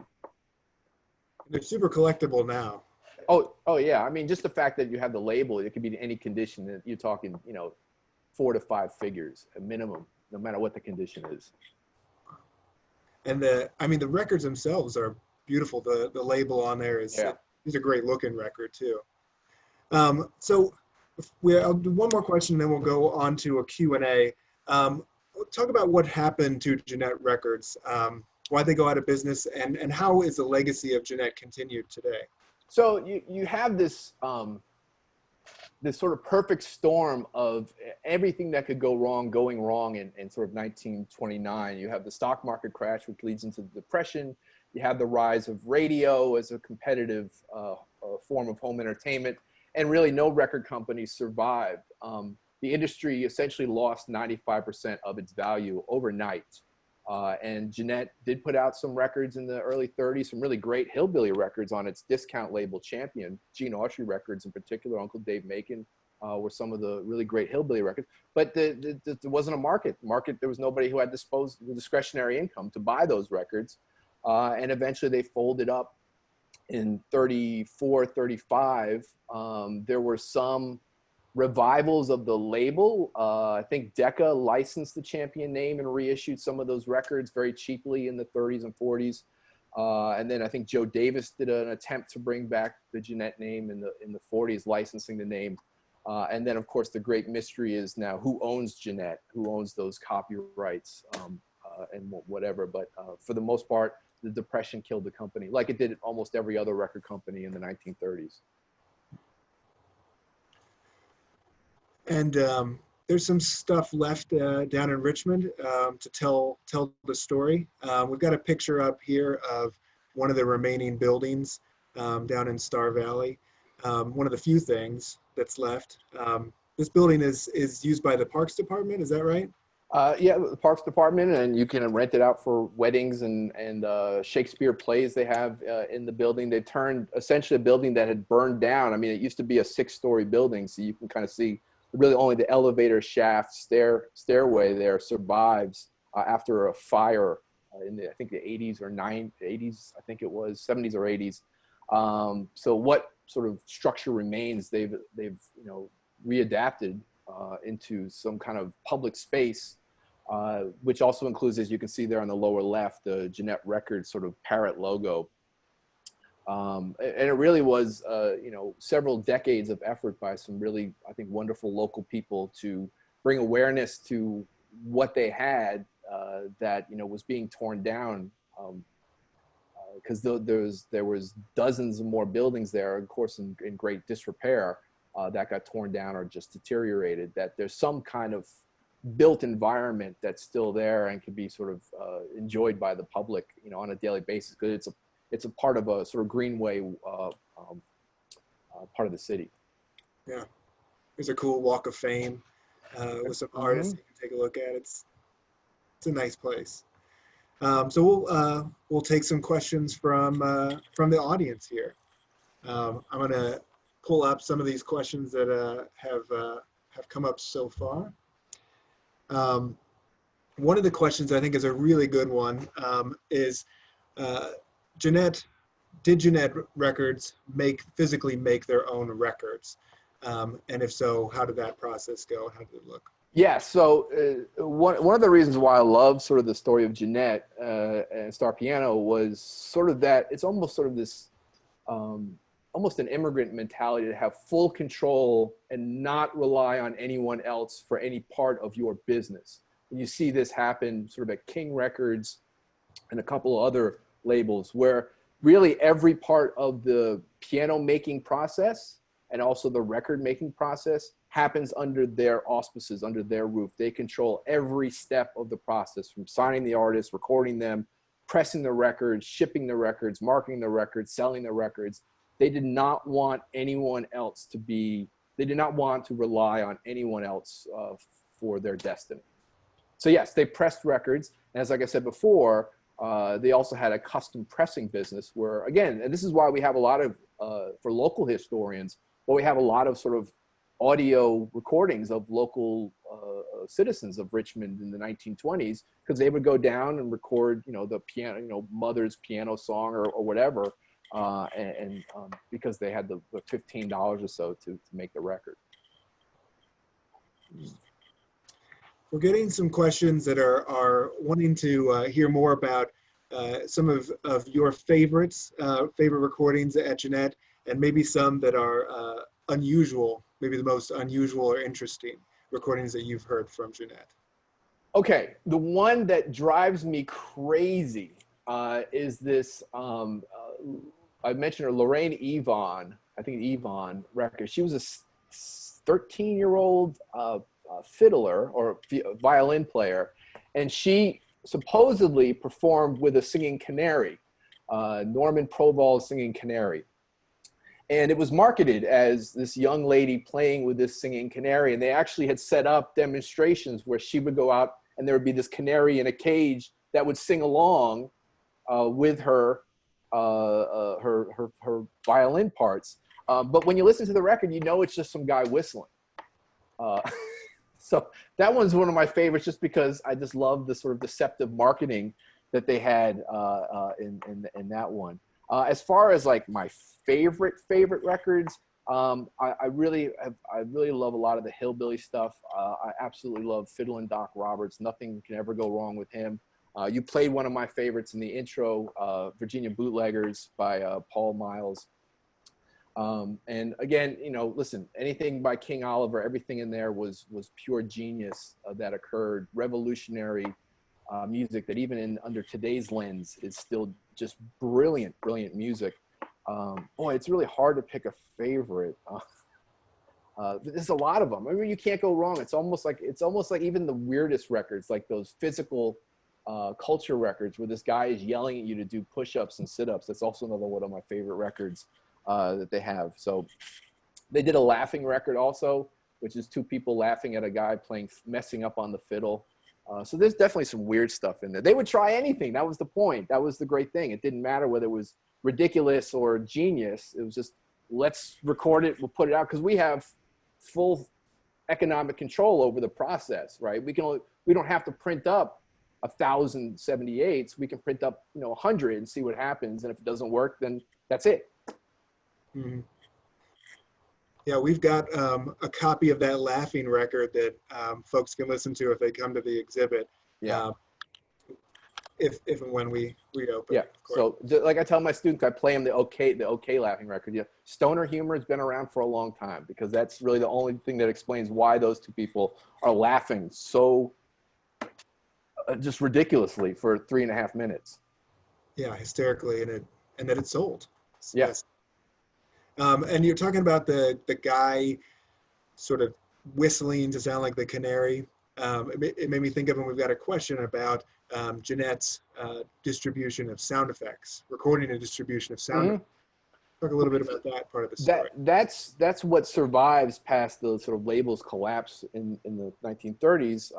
They're super collectible now. Oh yeah. I mean, just the fact that you have the label, it could be in any condition. That you're talking, 4 to 5 figures, a minimum, no matter what the condition is. And the records themselves are beautiful. The label on there is a great looking record too. So I'll do one more question, then we'll go on to a Q&A. Talk about what happened to Jeanette Records, why they go out of business, and how is the legacy of Jeanette continued today? So you have this this sort of perfect storm of everything that could go wrong going wrong in sort of 1929. You have the stock market crash, which leads into the Depression. You have the rise of radio as a competitive form of home entertainment, and really no record company survived. The industry essentially lost 95% of its value overnight. And Jeanette did put out some records in the early 30s, some really great hillbilly records on its discount label Champion. Gene Autry records in particular, Uncle Dave Macon, were some of the really great hillbilly records. But there wasn't a market. There was nobody who had discretionary income to buy those records. And eventually they folded up in 34, 35. There were some revivals of the label. I think Decca licensed the Champion name and reissued some of those records very cheaply in the 30s and 40s. And then I think Joe Davis did an attempt to bring back the Jeanette name in the 40s, licensing the name. And then, of course, the great mystery is now who owns Jeanette, who owns those copyrights and whatever. But for the most part, the Depression killed the company, like it did almost every other record company in the 1930s. And there's some stuff left down in Richmond to tell the story. We've got a picture up here of one of the remaining buildings down in Star Valley. One of the few things that's left. This building is used by the Parks Department, is that right? Yeah, the Parks Department, and you can rent it out for weddings and Shakespeare plays they have in the building. They turned essentially a building that had burned down. I mean, it used to be a 6-story building, so you can kind of see really only the elevator shaft stairway there survives after a fire in I think the 80s or 80s, I think it was 70s or 80s. So what sort of structure remains? They've readapted into some kind of public space, which also includes, as you can see there on the lower left, the Jeanette Records sort of parrot logo. And it really was, several decades of effort by some really, I think, wonderful local people to bring awareness to what they had that, was being torn down. Because there was dozens of more buildings there, of course, in great disrepair that got torn down or just deteriorated, that there's some kind of built environment that's still there and can be sort of enjoyed by the public, on a daily basis, because it's a part of a sort of greenway part of the city. Yeah, there's a cool walk of fame with some artists you can take a look at. It's a nice place. So we'll take some questions from the audience here. I'm gonna pull up some of these questions that have come up so far. One of the questions I think is a really good one is, did Jeanette Records physically make their own records? And if so, how did that process go? How did it look? Yeah, so one of the reasons why I love sort of the story of Jeanette and Star Piano was sort of that it's almost sort of this, almost an immigrant mentality to have full control and not rely on anyone else for any part of your business. And you see this happen sort of at King Records and a couple of other labels where really every part of the piano making process and also the record making process happens under their auspices, under their roof. They control every step of the process, from signing the artists, recording them, pressing the records, shipping the records, marketing the records, selling the records. They did not want anyone else they did not want to rely on anyone else for their destiny. So yes, they pressed records. And as like I said before, they also had a custom pressing business where, again, and this is why we have a lot of, for local historians, well, we have a lot of sort of audio recordings of local citizens of Richmond in the 1920s, because they would go down and record, the piano, mother's piano song or whatever, because they had the $15 or so to make the record. We're getting some questions that are wanting to hear more about some of your favorite recordings at Jeanette, and maybe some that are unusual, maybe the most unusual or interesting recordings that you've heard from Jeanette. Okay, the one that drives me crazy is this, I mentioned her, Lorraine Yvonne, I think Yvonne record. She was a 13-year-old fiddler or violin player, and she supposedly performed with a singing canary, Norman Proval singing canary. And it was marketed as this young lady playing with this singing canary. And they actually had set up demonstrations where she would go out and there would be this canary in a cage that would sing along with her violin parts. But when you listen to the record, you know it's just some guy whistling. So that one's one of my favorites, just because I just love the sort of deceptive marketing that they had in that one. As far as like my favorite records, I really love a lot of the hillbilly stuff. I absolutely love Fiddlin' Doc Roberts. Nothing can ever go wrong with him. You played one of my favorites in the intro, Virginia Bootleggers by Paul Miles. And again, you know, listen, anything by King Oliver, everything in there was pure genius that occurred, revolutionary music that even under today's lens is still just brilliant music. Boy, it's really hard to pick a favorite. There's a lot of them. I mean, you can't go wrong. It's almost like even the weirdest records, like those physical culture records where this guy is yelling at you to do push-ups and sit-ups. That's also another one of my favorite records that they have. So they did a laughing record also, which is two people laughing at a guy messing up on the fiddle. So there's definitely some weird stuff in there. They would try anything. That was the point. That was the great thing. It didn't matter whether it was ridiculous or genius. It was just, let's record it, we'll put it out, because we have full economic control over the process, right? We don't have to print up 1,000 78s. We can print up 100 and see what happens. And if it doesn't work, then that's it. Mm-hmm. Yeah, we've got a copy of that laughing record that folks can listen to if they come to the exhibit. Yeah. If and when we open. Yeah. So like I tell my students, I play them the OK laughing record. Yeah. Stoner humor has been around for a long time, because that's really the only thing that explains why those two people are laughing so just ridiculously for 3.5 minutes. Yeah, hysterically, and that it sold. Yes. And you're talking about the guy sort of whistling to sound like the canary. It made me think of, and we've got a question about Jeanette's distribution of sound effects, recording and distribution of sound effects. Talk a little bit about that part of the story. That's what survives past the sort of label's collapse in the 1930s.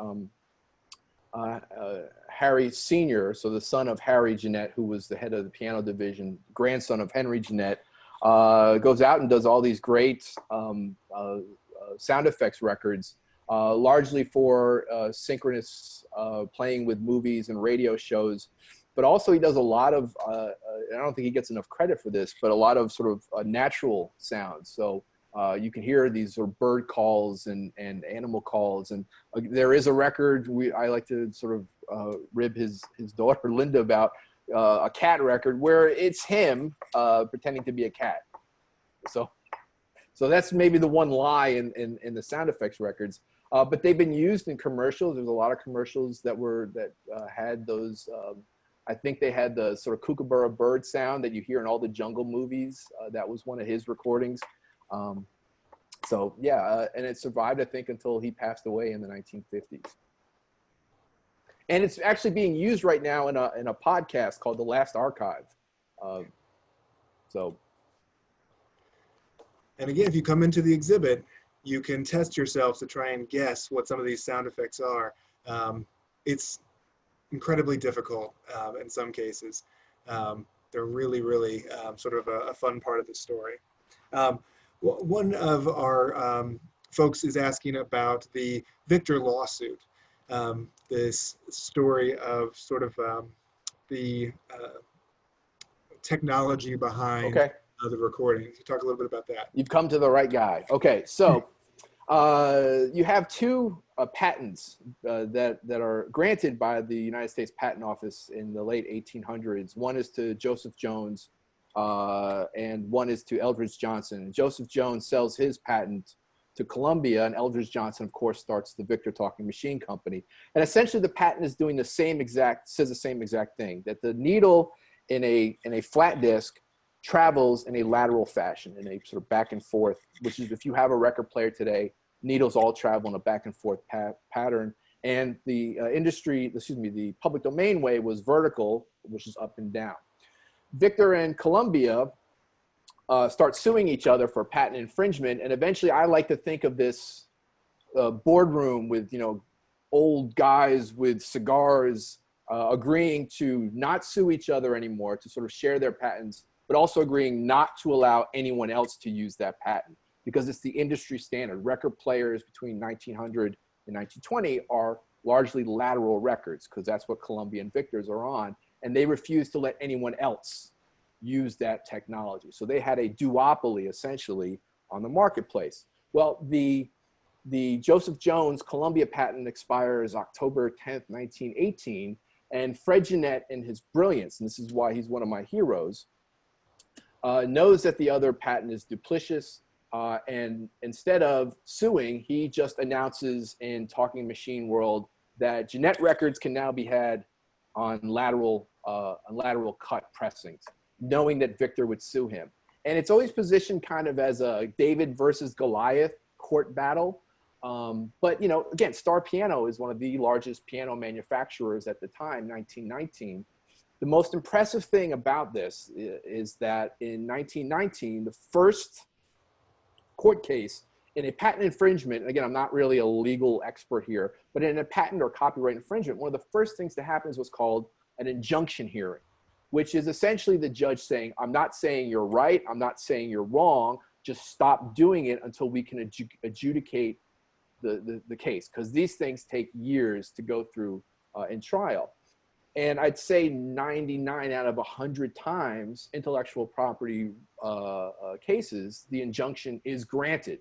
Harry Sr., so the son of Harry Jeanette, who was the head of the piano division, grandson of Henry Jeanette, goes out and does all these great sound effects records, largely for synchronous playing with movies and radio shows. But also he does a lot of, I don't think he gets enough credit for this, but a lot of sort of natural sounds. So you can hear these sort of bird calls and animal calls. And there is a record, I like to sort of rib his daughter Linda about, a cat record where it's him pretending to be a cat. So that's maybe the one lie in the sound effects records. But they've been used in commercials. There's a lot of commercials that had those. I think they had the sort of kookaburra bird sound that you hear in all the jungle movies. That was one of his recordings. So yeah, and it survived, I think, until he passed away in the 1950s. And it's actually being used right now in a podcast called The Last Archive. And again, if you come into the exhibit, you can test yourselves to try and guess what some of these sound effects are. It's incredibly difficult in some cases. They're really sort of a fun part of the story. One of our folks is asking about the Victor lawsuit. This story of sort of the technology behind the recording. Can you talk a little bit about that? You've come to the right guy. Okay, so you have two patents that are granted by the United States Patent Office in the late 1800s. One is to Joseph Jones, and one is to Eldridge Johnson. And Joseph Jones sells his patent to Columbia, and Eldridge Johnson, of course, starts the Victor Talking Machine Company. And essentially, the patent is doing says the same exact thing, that the needle in a flat disc travels in a lateral fashion, in a sort of back and forth, which is, if you have a record player today, needles all travel in a back and forth pattern. And the the public domain way was vertical, which is up and down. Victor and Columbia start suing each other for patent infringement. And eventually I like to think of this boardroom with, old guys with cigars agreeing to not sue each other anymore, to sort of share their patents, but also agreeing not to allow anyone else to use that patent, because it's the industry standard. Record players between 1900 and 1920 are largely lateral records, because that's what Columbia and Victor's are on, and they refuse to let anyone else use that technology. So they had a duopoly essentially on the marketplace. Well, the Joseph Jones Columbia patent expires October 10th, 1918, and Fred Jeanette, in his brilliance, and this is why he's one of my heroes, knows that the other patent is duplicitous, and instead of suing, he just announces in Talking Machine World that Jeanette records can now be had on lateral cut pressings, knowing that Victor would sue him. And it's always positioned kind of as a David versus Goliath court battle. But, again, Star Piano is one of the largest piano manufacturers at the time, 1919. The most impressive thing about this is that in 1919, the first court case in a patent infringement, again, I'm not really a legal expert here, but in a patent or copyright infringement, one of the first things to happen is what's called an injunction hearing, which is essentially the judge saying, I'm not saying you're right, I'm not saying you're wrong, just stop doing it until we can adjudicate the case, because these things take years to go through in trial. And I'd say 99 out of 100 times intellectual property cases, the injunction is granted.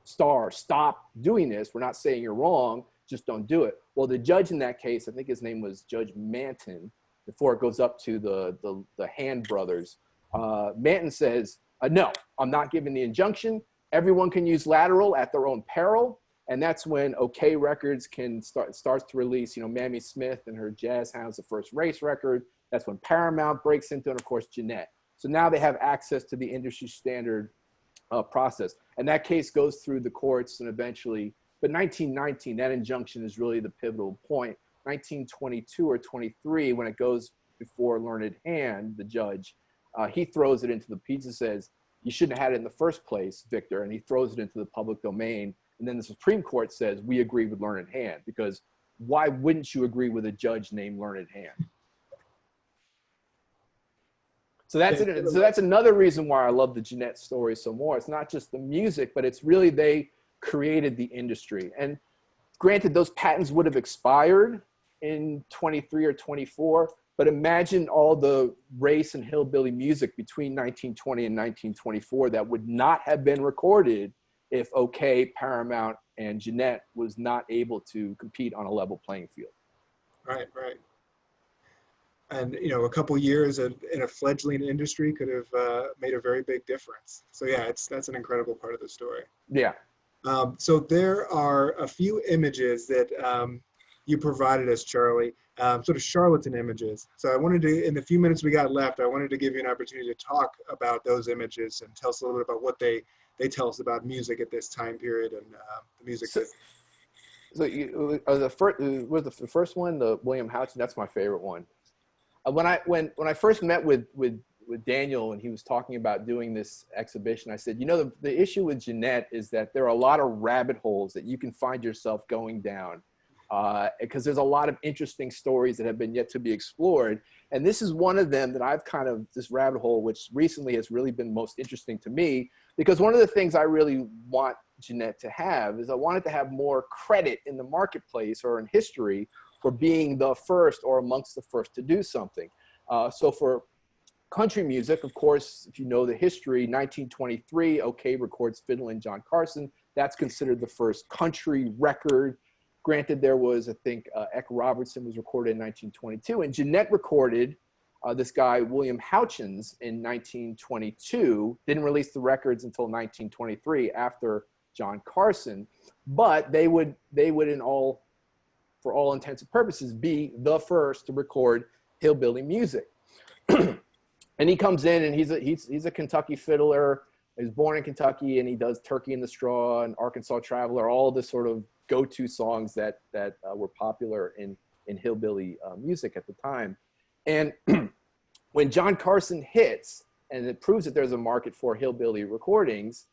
Star, stop doing this. We're not saying you're wrong, just don't do it. Well, the judge in that case, I think his name was Judge Manton, before it goes up to the Hand brothers, Manton says, no, I'm not giving the injunction. Everyone can use lateral at their own peril. And that's when OK Records starts to release, Mamie Smith and her Jazz Hounds, the first race record. That's when Paramount breaks into, and of course, Jeanette. So now they have access to the industry standard process. And that case goes through the courts and eventually, but 1919, that injunction is really the pivotal point. 1922 or 23, when it goes before Learned Hand, the judge, he throws it into the pizza, says, you shouldn't have had it in the first place, Victor, and he throws it into the public domain. And then the Supreme Court says, we agree with Learned Hand, because why wouldn't you agree with a judge named Learned Hand? So that's it. So that's another reason why I love the Jeanette story so more. It's not just the music, but it's really they created the industry. And granted, those patents would have expired in 23 or 24, but imagine all the race and hillbilly music between 1920 and 1924 that would not have been recorded if OK, Paramount, and Jeanette was not able to compete on a level playing field. Right. And, a couple years in a fledgling industry could have made a very big difference. So yeah, that's an incredible part of the story. Yeah. So there are a few images that you provided us, Charlie, sort of charlatan images. So I wanted to, in the few minutes we got left, I wanted to give you an opportunity to talk about those images and tell us a little bit about what they tell us about music at this time period and the music. So the first one, the William Houghton, that's my favorite one. When I first met with Daniel and he was talking about doing this exhibition, I said, the issue with Jeanette is that there are a lot of rabbit holes that you can find yourself going down, because there's a lot of interesting stories that have been yet to be explored. And this is one of them that I've this rabbit hole, which recently has really been most interesting to me, because one of the things I really want Jeanette to have is I wanted to have more credit in the marketplace or in history for being the first or amongst the first to do something. So for country music, of course, if you know the history, 1923, OK records Fiddlin' John Carson. That's considered the first country record. Granted, there was, I think, Eck Robertson was recorded in 1922, and Jeanette recorded this guy, William Houchins, in 1922, didn't release the records until 1923 after John Carson, but they would for all intents and purposes, be the first to record hillbilly music. And he comes in and he's a Kentucky fiddler. He was born in Kentucky and he does Turkey in the Straw and Arkansas Traveler, all the sort of go-to songs that were popular in hillbilly music at the time. And when John Carson hits, and it proves that there's a market for hillbilly recordings,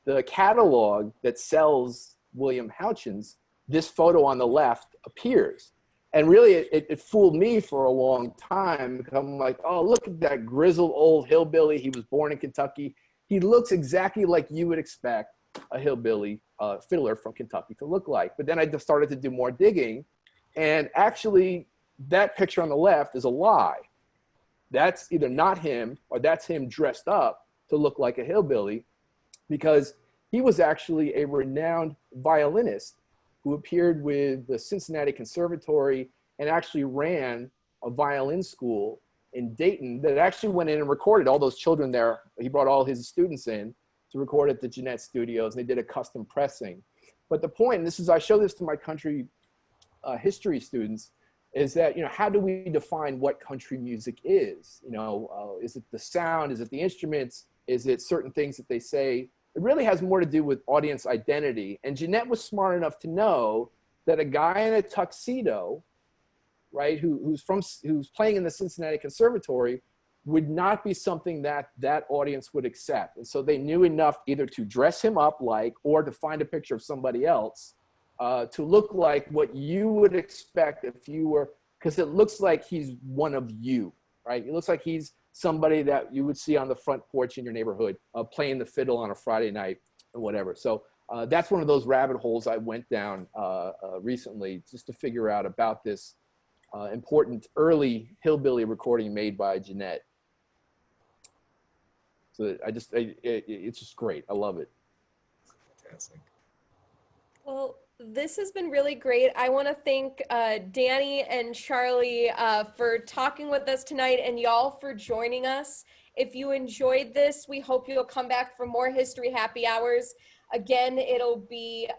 the catalog that sells William Houchins, this photo on the left appears. And really, it fooled me for a long time. I'm like, oh, look at that grizzled old hillbilly. He was born in Kentucky. He looks exactly like you would expect a hillbilly fiddler from Kentucky to look like. But then I just started to do more digging. And actually, that picture on the left is a lie. That's either not him or that's him dressed up to look like a hillbilly, because he was actually a renowned violinist who appeared with the Cincinnati Conservatory and actually ran a violin school in Dayton that actually went in and recorded all those children there. He brought all his students in to record at the Jeanette Studios, and they did a custom pressing. But the point, and this is, I show this to my country history students, is that, you know, how do we define what country music is? You know, is it the sound? Is it the instruments? Is it certain things that they say? It really has more to do with audience identity. And Jeanette was smart enough to know that a guy in a tuxedo, right, who's playing in the Cincinnati Conservatory would not be something that that audience would accept. And so they knew enough either to dress him up like, or to find a picture of somebody else to look like what you would expect if you were, because it looks like he's one of you, right? It looks like he's somebody that you would see on the front porch in your neighborhood playing the fiddle on a Friday night or whatever. So that's one of those rabbit holes I went down recently just to figure out about this important early hillbilly recording made by Jeanette. So it's just great. I love it. Fantastic. Well, this has been really great. I want to thank Danny and Charlie for talking with us tonight, and y'all for joining us. If you enjoyed this, we hope you'll come back for more History Happy Hours. Again, it'll be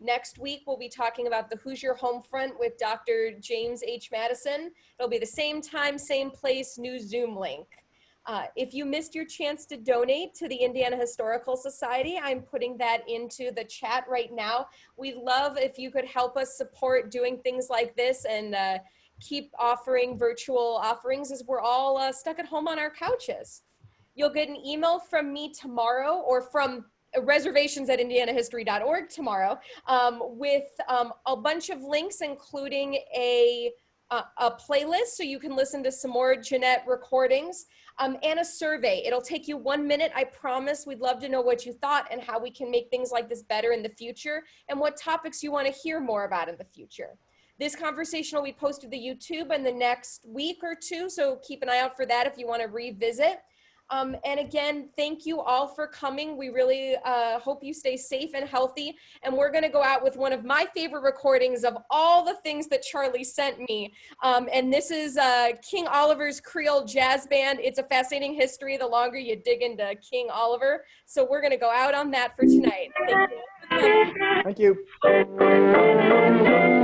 next week. We'll be talking about the Hoosier Homefront with Dr. James H. Madison. It'll be the same time, same place, new Zoom link. If you missed your chance to donate to the Indiana Historical Society, I'm putting that into the chat right now. We'd love if you could help us support doing things like this and keep offering virtual offerings as we're all stuck at home on our couches. You'll get an email from me tomorrow, or from reservations@indianahistory.org tomorrow, with a bunch of links, including a playlist so you can listen to some more Jeanette recordings, and a survey. It'll take you 1 minute, I promise. We'd love to know what you thought and how we can make things like this better in the future, and what topics you want to hear more about in the future. This conversation will be posted to YouTube in the next week or two, so keep an eye out for that if you want to revisit. And again, thank you all for coming. We really hope you stay safe and healthy. And we're going to go out with one of my favorite recordings of all the things that Charlie sent me. And this is King Oliver's Creole Jazz Band. It's a fascinating history the longer you dig into King Oliver. So we're going to go out on that for tonight. Thank you. Thank you.